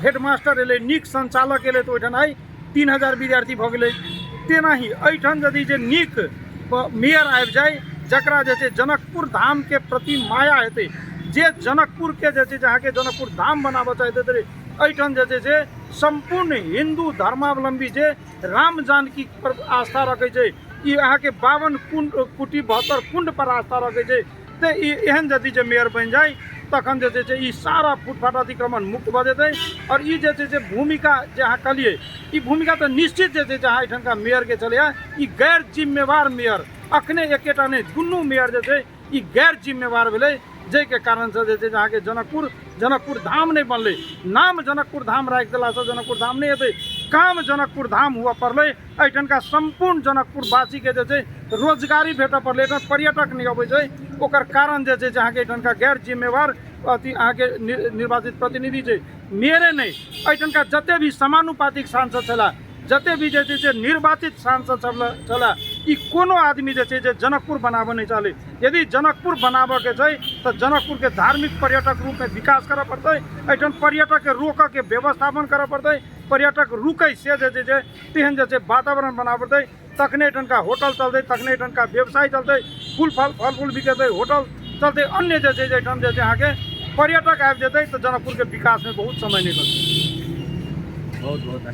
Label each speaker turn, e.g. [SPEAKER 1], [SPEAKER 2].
[SPEAKER 1] Headmaster एले, नीक संचालक एले तो ओहिठाम आई 3000 विद्यार्थी भ गेलै। तेना ही एहिठाम यदि जे नीक मेयर आबि जाए, जकरा जे छै जनकपुर धाम के प्रति माया हेतै, जे जनकपुर के जे छै अहाँके जनकपुर धाम बनाबऽ चाहैत हेतै, एहिठाम जे छै संपूर्ण हिंदू धर्मावलंबी जे राम जानकी पर आस्था रखै छै, ई अहाँके 52 कुटी 72 कुंड पर आस्था रखै छै, तो एहन यदि जे मेयर बन जाए तखन जे छै ई सारा फुटफाट अतिक्रमण मुक्त भ जेतै। और ई जे छै भूमिका जे अहाँ कहलिए, ई भूमिका तो निश्चित जे छै अहाँ एहिठाम मेयर के चले, ई गैर जिम्मेवार मेयर अखने एकेटा नहीं, दुनू मेयर जे छै ई गैर जिम्मेवार भेलै, जै के कारण से जे छै अहाँके जनकपुर धाम नहीं बनलै। नाम जनकपुर धाम राखि देलासँ जनकपुर धाम नहीं हेतै, काम जनकपुर धाम हुआ पड़लै। एहिठामका संपूर्ण जनकपुरवासी के जे छै रोजगारी भेटऽ पड़लै, एहिठाम पर्यटक नहीं अबै छै, ओकर कारण जे छै अहाँके एहिठामका गैर जिम्मेवार अथी अहाँके निर्वाचित प्रतिनिधि छै, मेयरे नहीं। एहिठामका जते भी समानुपातिक सांसद छला, जते भी जे छै निर्वाचित सांसद छला, ई कोनो आदमी जे छै जनकपुर बनाबऽ नहीं चाहले। यदि जनकपुर बनाबऽ के छै तो जनकपुर के धार्मिक पर्यटक रूप में विकास करऽ पड़तै, एहिठाम पर्यटक के रोकऽ के व्यवस्थापन करऽ पड़तै, पर्यटक रुकै से जे छै तेहन जे छै वातावरण बनाबऽ पड़तै, तखने एहिठामका होटल चलतै, तखने एहिठामका व्यवसाय चलतै, फल फूल बिकेतै, होटल चलतै, अन्य जे छै एहिठाम जे छै अहाँके पर्यटक आबि जेतै तो जनकपुर के विकास में बहुत समय नहीं लगतै।
[SPEAKER 2] बहुत बहुत